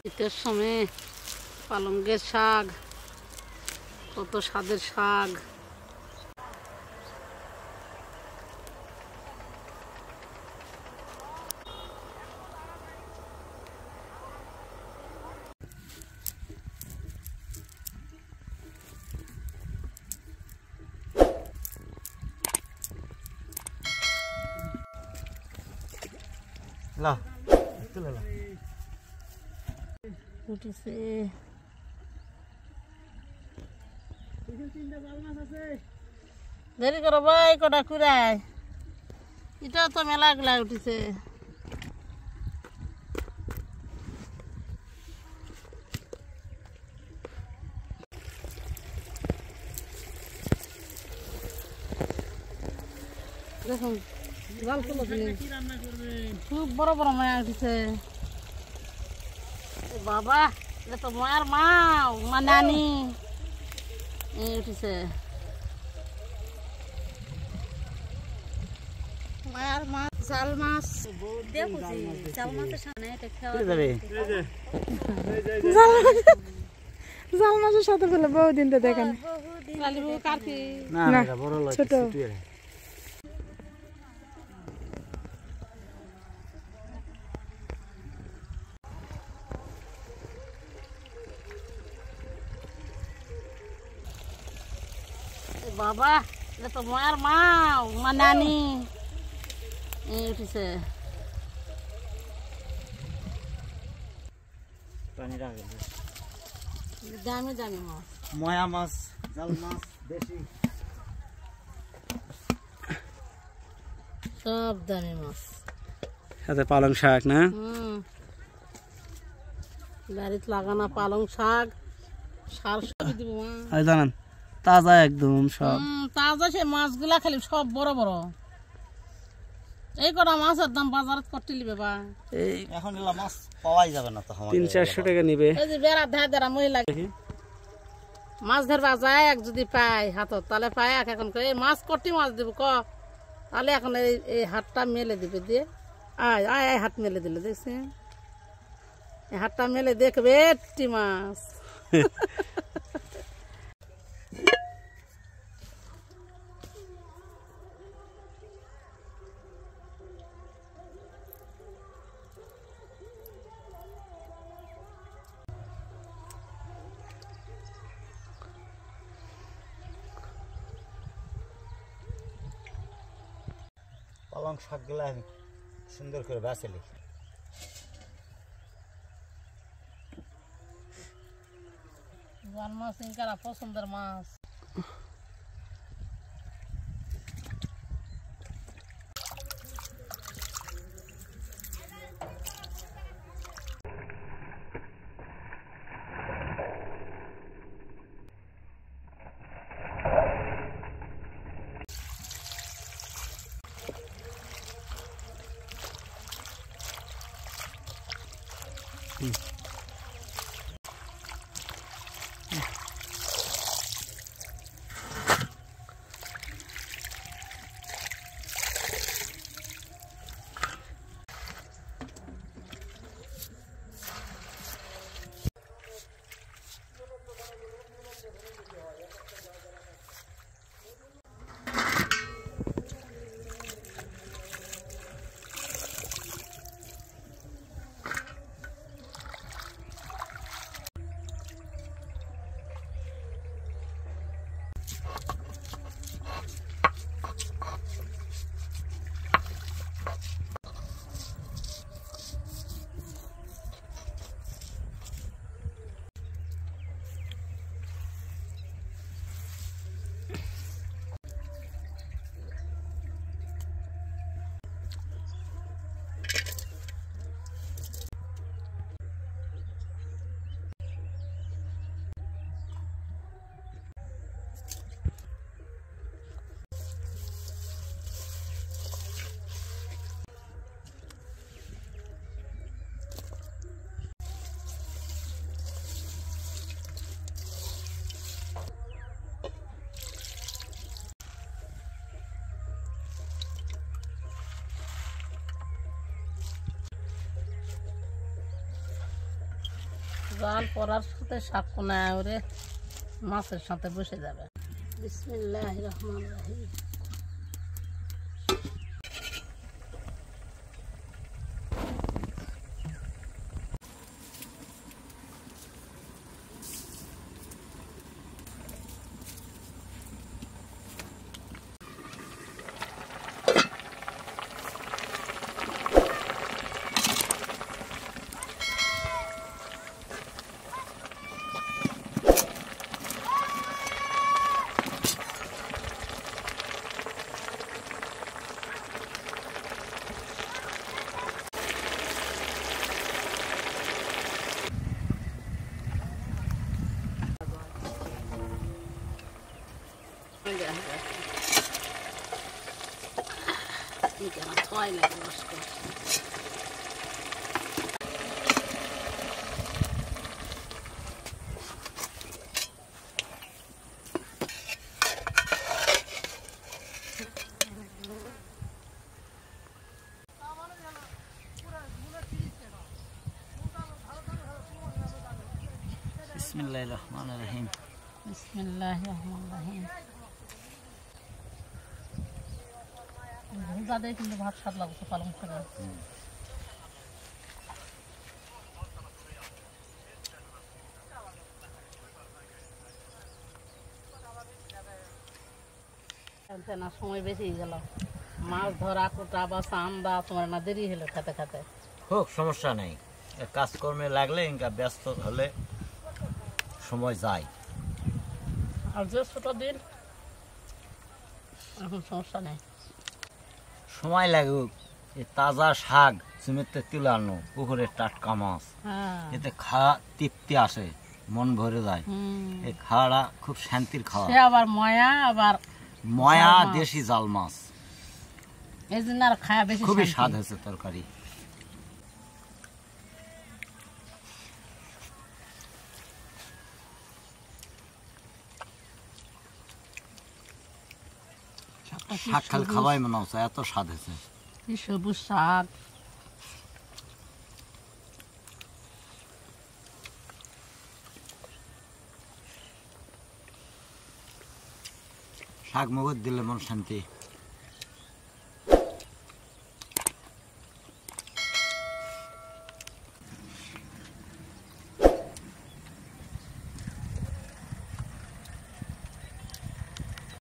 শীতের সময় পালঙ্গের শাক, কত স্বাদের শাক। উঠেছে দেরি করো ভাই, কটা কুড়ায় এটা তো মেলা গুলা উঠেছে। দেখুন জাল তুলো খুব বড় বড় মায়া উঠেছে। বাবা এটা তো মায়ের মা নানি উঠেছে। মায়ের মাছ জাল মাছ জাল মাছের সামনে জাল মাছের সাথে বলে বহুদিন তো দেখেন ছোট। বাবা এটা তো মায়ের মা নানি উঠেছে। দামি দামি মাছ, ময়া মাছ, জাল মাছ, দেশি সব দামি মাছ। সাথে পালং শাক না, বাড়িতে লাগানো পালং শাক, সার সবই দিব মা। জানান তাজা একদম সব তাজা। সে মাছগুলা খালি সব বড় বড়। এই কটা মাছের দাম বাজারে করতে নিবে বা এখন এলা মাছ পাওয়াই যাবে না তো, 300-400 টাকা নিবে। এই যে বেড়া ধারা মহিলা মাছ ধরবা যায়, এক যদি পায় হাতত তাহলে পায় এক। এখন এই মাছ কটি মাছ দিব ক, তাহলে এখন এই হাতটা মেলে দিবে দিয়ে আয় আয় আয় হাত মেলে দিলে দেখছি, এই হাতটা মেলে দেখবে একটি মাছ। পালং শাকগুলা সুন্দর করে বাছালি। জাল মাছ ইনকারা পছন্দের মাছ। জাল পড়ার সাথে শাক কোনায় ওরে মাছের সাথে বসে যাবে। বিসমিল্লাহির রহমানির রহিম। বিসমিল্লাহির রহমানির রহিম। বিসমিল্লাহির রহমানির রহিম। ভুজা দিয়ে কিন্তু ভাত স্বাদ লাগছে পালং শাকের। না সময় বেশি গেল, মাছ ধরা কোটা বা চান্দা তোমার না দেরি হলো খেতে খেতে। হোক, সমস্যা নেই, কাজকর্মে লাগলে ইনকা ব্যস্ত হলে সময় যায়। আর যে ছোট দিন এখন সমস্যা নেই, সময় লাগুক। এই তাজা শাক জমিতে তুলানো, পুকুরের টাটকা মাছ, এতে খাওয়া তৃপ্তি আসে, মন ভরে যায়। এই খাওয়াটা খুব শান্তির খাওয়া। সে আবার ময়া, আবার ময়া দেশি জাল মাছ, এই জন্য আর খায়া বেশি খুবই শান্তি। স্বাদ হয়েছে তরকারি। শাক খালি খাওয়াই মনে হচ্ছে, এত স্বাদ হয়েছে। কি সবুজ শাক, শাক মগজ দিলে মন শান্তি।